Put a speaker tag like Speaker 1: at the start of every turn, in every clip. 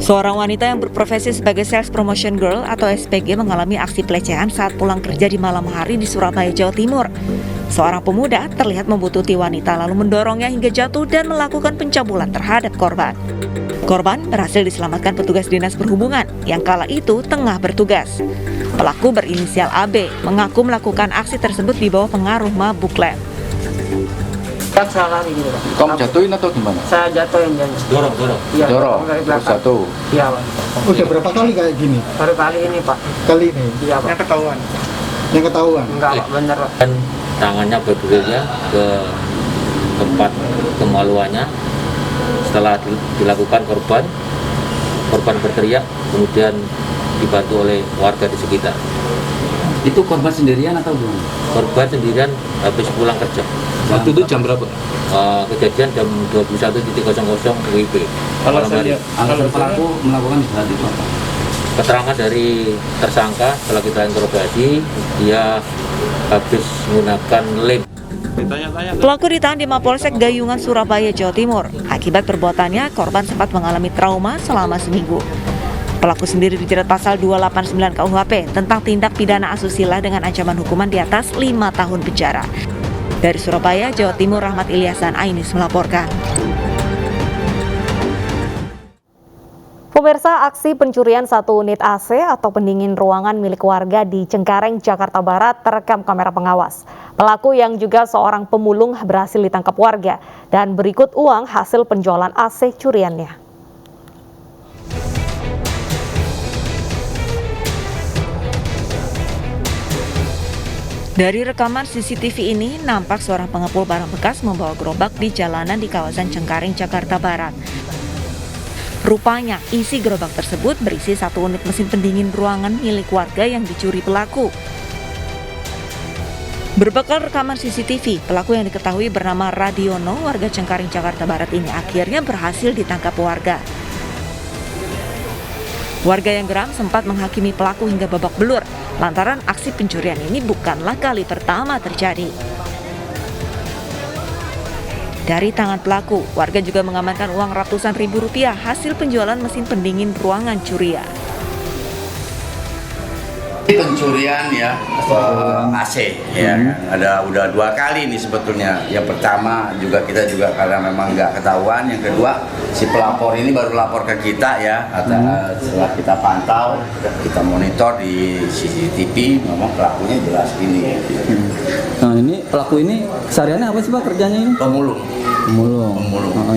Speaker 1: Seorang wanita yang berprofesi sebagai Sales Promotion Girl atau SPG mengalami aksi pelecehan saat pulang kerja di malam hari di Surabaya, Jawa Timur. Seorang pemuda terlihat membututi wanita lalu mendorongnya hingga jatuh dan melakukan pencabulan terhadap korban. Korban berhasil diselamatkan petugas dinas perhubungan yang kala itu tengah bertugas. Pelaku berinisial AB mengaku melakukan aksi tersebut di bawah pengaruh mabuk lem.
Speaker 2: Kan salah gitu, Pak.
Speaker 3: Kamu jatuhin atau gimana?
Speaker 2: Saya jatuhin dan
Speaker 3: Dorong.
Speaker 2: iya,
Speaker 3: Dorong.
Speaker 2: dari
Speaker 3: Terus
Speaker 2: belakang.
Speaker 3: jatuh.
Speaker 2: Iya, Pak.
Speaker 4: Udah berapa kali kayak gini?
Speaker 2: Baru kali ini, Pak.
Speaker 4: Kali ini?
Speaker 2: Iya, Pak.
Speaker 4: Yang ketahuan?
Speaker 2: Enggak, Pak. Bener, Pak.
Speaker 5: Dan tangannya bergerilya ke tempat kemaluannya. Setelah dilakukan korban berteriak, kemudian dibantu oleh warga di sekitar.
Speaker 6: Itu korban sendirian atau gimana?
Speaker 5: Korban sendirian habis pulang kerja.
Speaker 6: Waktu itu jam berapa?
Speaker 5: Kejadian jam 21.00 WIB.
Speaker 6: Alasan pelaku melakukan saat itu apa?
Speaker 5: Keterangan dari tersangka setelah kita interogasi, dia habis menggunakan lem.
Speaker 1: Pelaku ditahan di Mapolsek Gayungan, Surabaya, Jawa Timur. Akibat perbuatannya, korban sempat mengalami trauma selama seminggu. Pelaku sendiri dijerat pasal 289 KUHP tentang tindak pidana asusila dengan ancaman hukuman di atas 5 tahun penjara. Dari Surabaya, Jawa Timur, Rahmat Ilyasan, Ainis melaporkan.
Speaker 7: Pemirsa, aksi pencurian satu unit AC atau pendingin ruangan milik warga di Cengkareng, Jakarta Barat terekam kamera pengawas. Pelaku yang juga seorang pemulung berhasil ditangkap warga dan berikut uang hasil penjualan AC curiannya.
Speaker 1: Dari rekaman CCTV ini, nampak seorang pengepul barang bekas membawa gerobak di jalanan di kawasan Cengkareng, Jakarta Barat. Rupanya, isi gerobak tersebut berisi satu unit mesin pendingin ruangan milik warga yang dicuri pelaku. Berbekal rekaman CCTV, pelaku yang diketahui bernama Radiono, warga Cengkareng, Jakarta Barat ini akhirnya berhasil ditangkap warga. Warga yang geram sempat menghakimi pelaku hingga babak belur, lantaran aksi pencurian ini bukanlah kali pertama terjadi. Dari tangan pelaku, warga juga mengamankan uang ratusan ribu rupiah hasil penjualan mesin pendingin ruangan curian.
Speaker 8: Pencurian ya AC ya ada udah 2 kali nih sebetulnya. Yang pertama juga kita karena memang nggak ketahuan. Yang kedua si pelapor ini baru lapor ke kita ya. Setelah kita pantau, kita monitor di CCTV, memang pelakunya jelas ini.
Speaker 6: Nah, ini pelaku ini kesehariannya apa sih Pak kerjanya ini?
Speaker 8: Pemulung.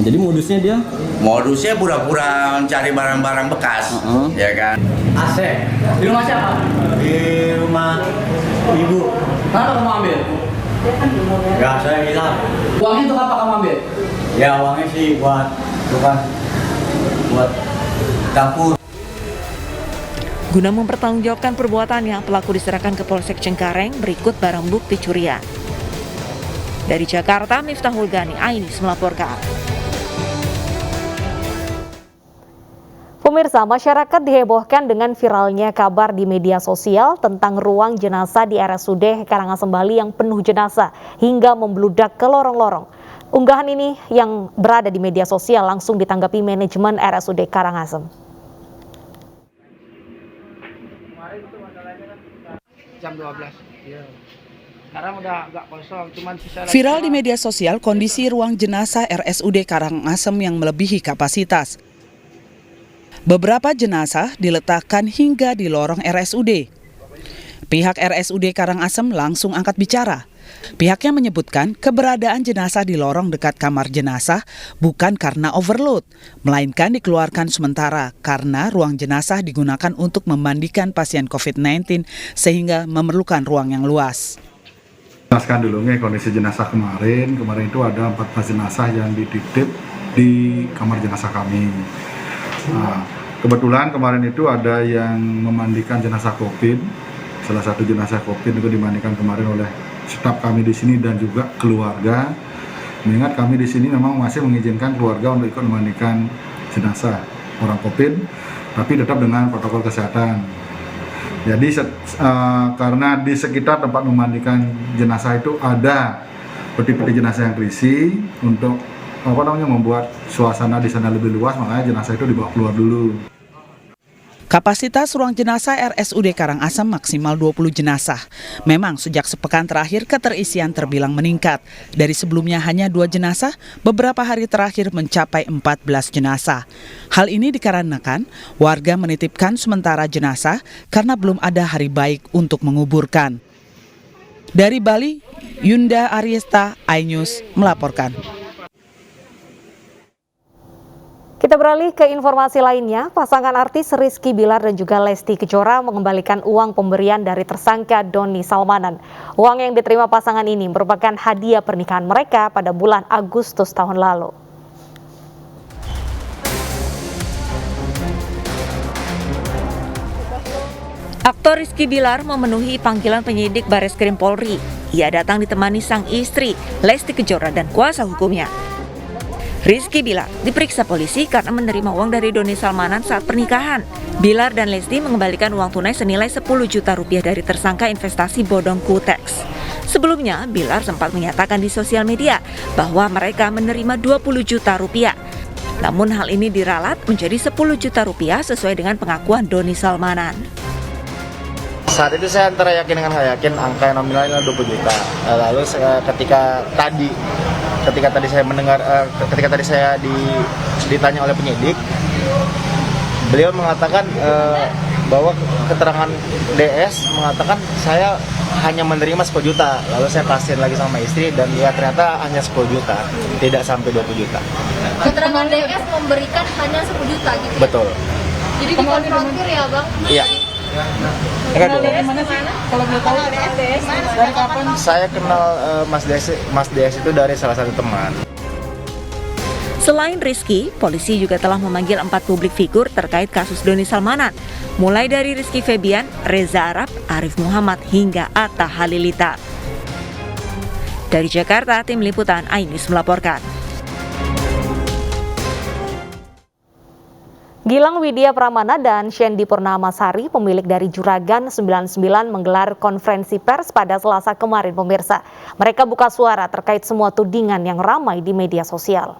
Speaker 6: Jadi modusnya dia?
Speaker 8: Modusnya pura-pura mencari barang-barang bekas, ya kan?
Speaker 9: AC. Di rumah siapa? Di rumah ibu. Kenapa kamu ambil? Ya saya hilang. Uangnya untuk apa kamu ambil? Ya uangnya sih buat dapur.
Speaker 1: Guna mempertanggungjawabkan perbuatannya, pelaku diserahkan ke Polsek Cengkareng berikut barang bukti curian. Dari Jakarta, Miftahul Gani, Ainis melaporkan.
Speaker 7: Pemirsa, masyarakat dihebohkan dengan viralnya kabar di media sosial tentang ruang jenazah di RSUD Karangasem Bali yang penuh jenazah hingga membludak ke lorong-lorong. Unggahan ini yang berada di media sosial langsung ditanggapi manajemen RSUD Karangasem.
Speaker 2: Jam 12. Iya. Sekarang udah agak kosong, cuman sisa lagi.
Speaker 10: Viral di media sosial kondisi ruang jenazah RSUD Karangasem yang melebihi kapasitas. Beberapa jenazah diletakkan hingga di lorong RSUD. Pihak RSUD Karangasem langsung angkat bicara. Pihaknya menyebutkan keberadaan jenazah di lorong dekat kamar jenazah bukan karena overload, melainkan dikeluarkan sementara karena ruang jenazah digunakan untuk memandikan pasien COVID-19 sehingga memerlukan ruang yang luas.
Speaker 4: Jelaskan dulu nih kondisi jenazah kemarin itu ada 14 jenazah yang dititip di kamar jenazah kami. Nah, kebetulan kemarin itu ada yang memandikan jenazah COVID. Salah satu jenazah COVID itu dimandikan kemarin oleh staf kami di sini dan juga keluarga. Mengingat kami di sini memang masih mengizinkan keluarga untuk ikut memandikan jenazah orang COVID, tapi tetap dengan protokol kesehatan. Jadi karena di sekitar tempat memandikan jenazah itu ada peti-peti jenazah yang terisi untuk membuat suasana di sana lebih luas, makanya jenazah itu dibawa keluar dulu.
Speaker 10: Kapasitas ruang jenazah RSUD Karangasem maksimal 20 jenazah. Memang sejak sepekan terakhir keterisian terbilang meningkat. Dari sebelumnya hanya 2 jenazah, beberapa hari terakhir mencapai 14 jenazah. Hal ini dikarenakan warga menitipkan sementara jenazah karena belum ada hari baik untuk menguburkan. Dari Bali, Yunda Ariesta, iNews melaporkan.
Speaker 7: Kita beralih ke informasi lainnya, pasangan artis Rizky Bilar dan juga Lesti Kejora mengembalikan uang pemberian dari tersangka Doni Salmanan. Uang yang diterima pasangan ini merupakan hadiah pernikahan mereka pada bulan Agustus tahun lalu.
Speaker 1: Aktor Rizky Bilar memenuhi panggilan penyidik Bareskrim Polri. Ia datang ditemani sang istri, Lesti Kejora, dan kuasa hukumnya. Rizky Bilar diperiksa polisi karena menerima uang dari Doni Salmanan saat pernikahan. Bilar dan Lesti mengembalikan uang tunai senilai 10 juta rupiah dari tersangka investasi bodong Kutex. Sebelumnya, Bilar sempat menyatakan di sosial media bahwa mereka menerima 20 juta rupiah. Namun hal ini diralat menjadi 10 juta rupiah sesuai dengan pengakuan Doni Salmanan.
Speaker 3: Saat itu saya antara yakin dengan nggak yakin angka nominalnya 20 juta. Lalu ketika tadi saya mendengar, ketika tadi saya ditanya oleh penyidik, beliau mengatakan bahwa keterangan DS mengatakan saya hanya menerima 10 juta. Lalu saya pastiin lagi sama istri dan ya ternyata hanya 10 juta, tidak sampai 20 juta.
Speaker 11: Keterangan DS memberikan hanya 10 juta gitu?
Speaker 3: Betul.
Speaker 11: Jadi dikonfrontir ya Bang?
Speaker 3: Iya.
Speaker 11: Kenal DS mana sih? Kalau boleh tahu DS dari kapan?
Speaker 3: Saya kenal Mas DS itu dari salah satu teman.
Speaker 1: Selain Rizky, polisi juga telah memanggil 4 publik figur terkait kasus Doni Salmanan, mulai dari Rizky Febian, Reza Arab, Arif Muhammad, hingga Atta Halilita. Dari Jakarta, tim liputan iNews melaporkan.
Speaker 7: Gilang Widya Pramana dan Shandy Purnamasari, pemilik dari Juragan 99, menggelar konferensi pers pada Selasa kemarin, pemirsa. Mereka buka suara terkait semua tudingan yang ramai di media sosial.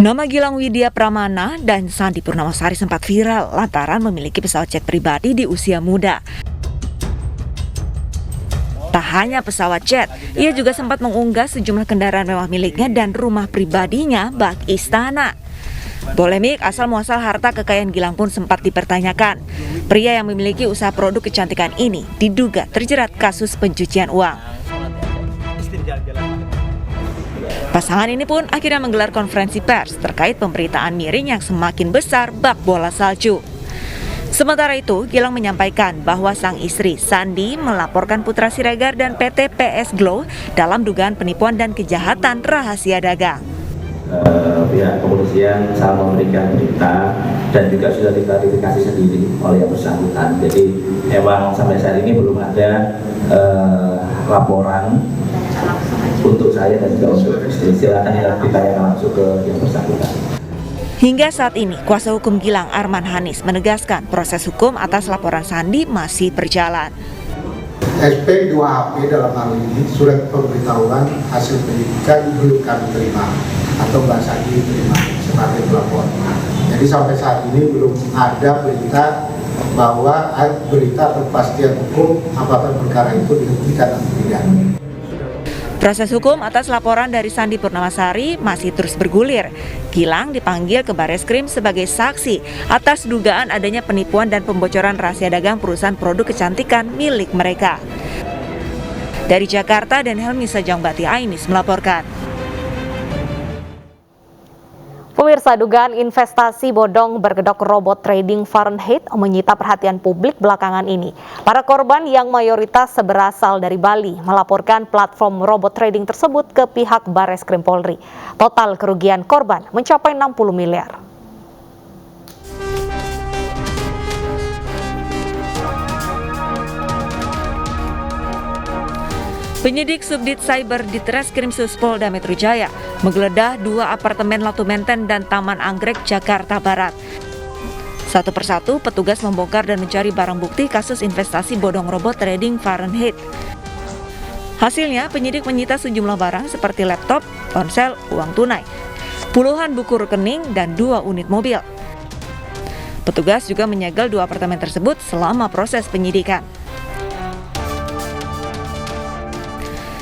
Speaker 1: Nama Gilang Widya Pramana dan Shandy Purnamasari sempat viral lantaran memiliki pesawat jet pribadi di usia muda. Tak hanya pesawat jet, ia juga sempat mengunggah sejumlah kendaraan mewah miliknya dan rumah pribadinya bak istana. Polemik asal-muasal harta kekayaan Gilang pun sempat dipertanyakan. Pria yang memiliki usaha produk kecantikan ini diduga terjerat kasus pencucian uang. Pasangan ini pun akhirnya menggelar konferensi pers terkait pemberitaan miring yang semakin besar bak bola salju. Sementara itu, Gilang menyampaikan bahwa sang istri Shandy melaporkan Putra Siregar dan PT PS Glow dalam dugaan penipuan dan kejahatan rahasia dagang.
Speaker 12: Pihak kepolisian salah memberikan berita dan juga sudah diklarifikasi sendiri oleh yang bersangkutan. Jadi memang sampai saat ini belum ada laporan untuk saya dan juga untuk istri. Silakan ditanyakan langsung ke yang bersangkutan.
Speaker 1: Hingga saat ini, kuasa hukum Gilang, Arman Hanis, menegaskan proses hukum atas laporan Shandy masih berjalan.
Speaker 13: SP 2HP dalam hal ini surat pemberitahuan hasil penyidikan belum kami terima atau Mbak Shandy terima sebagai pelapor. Jadi sampai saat ini belum ada berita bahwa berita kepastian hukum apakah perkara itu dihentikan atau tidak.
Speaker 1: Proses hukum atas laporan dari Shandy Purnamasari masih terus bergulir. Gilang dipanggil ke Bareskrim sebagai saksi atas dugaan adanya penipuan dan pembocoran rahasia dagang perusahaan produk kecantikan milik mereka. Dari Jakarta, dan Helmi Sajangbati, iNews melaporkan.
Speaker 7: Pemirsa, dugaan investasi bodong berkedok robot trading Fahrenheit menyita perhatian publik belakangan ini. Para korban yang mayoritas berasal dari Bali melaporkan platform robot trading tersebut ke pihak Bareskrim Polri. Total kerugian korban mencapai 60 miliar.
Speaker 1: Penyidik Subdit Cyber di Treskrimsus Polda Metro Jaya menggeledah 2 apartemen Latu Menteng dan Taman Anggrek, Jakarta Barat. Satu persatu, petugas membongkar dan mencari barang bukti kasus investasi bodong robot trading Fahrenheit. Hasilnya, penyidik menyita sejumlah barang seperti laptop, ponsel, uang tunai. puluhan buku rekening, dan 2 unit mobil. Petugas juga menyegel 2 apartemen tersebut selama proses penyidikan.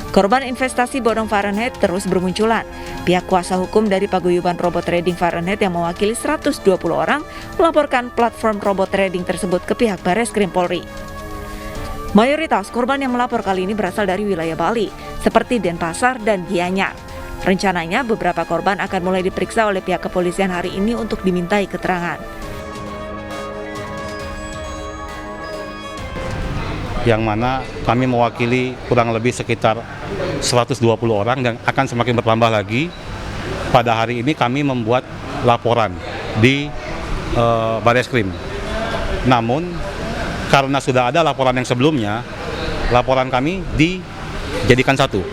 Speaker 1: Korban investasi bodong Fahrenheit terus bermunculan. Pihak kuasa hukum dari paguyuban robot trading Fahrenheit yang mewakili 120 orang melaporkan platform robot trading tersebut ke pihak Bareskrim Polri. Mayoritas korban yang melapor kali ini berasal dari wilayah Bali, seperti Denpasar dan Gianyar. Rencananya beberapa korban akan mulai diperiksa oleh pihak kepolisian hari ini untuk dimintai keterangan.
Speaker 14: Yang mana kami mewakili kurang lebih sekitar 120 orang dan akan semakin bertambah lagi. Pada hari ini kami membuat laporan di Bareskrim. Namun karena sudah ada laporan yang sebelumnya, laporan kami dijadikan satu,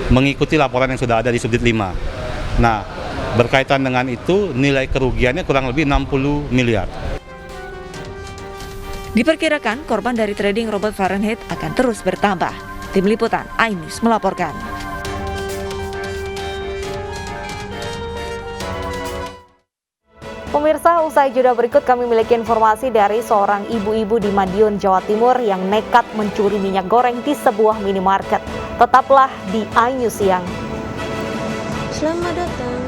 Speaker 14: mengikuti laporan yang sudah ada di Subdit 5. Nah, berkaitan dengan itu nilai kerugiannya kurang lebih 60 miliar.
Speaker 1: Diperkirakan korban dari trading robot Fahrenheit akan terus bertambah. Tim Liputan iNews melaporkan.
Speaker 7: Pemirsa, usai jeda berikut kami memiliki informasi dari seorang ibu-ibu di Madiun, Jawa Timur yang nekat mencuri minyak goreng di sebuah minimarket. Tetaplah di iNews Siang.
Speaker 15: Selamat datang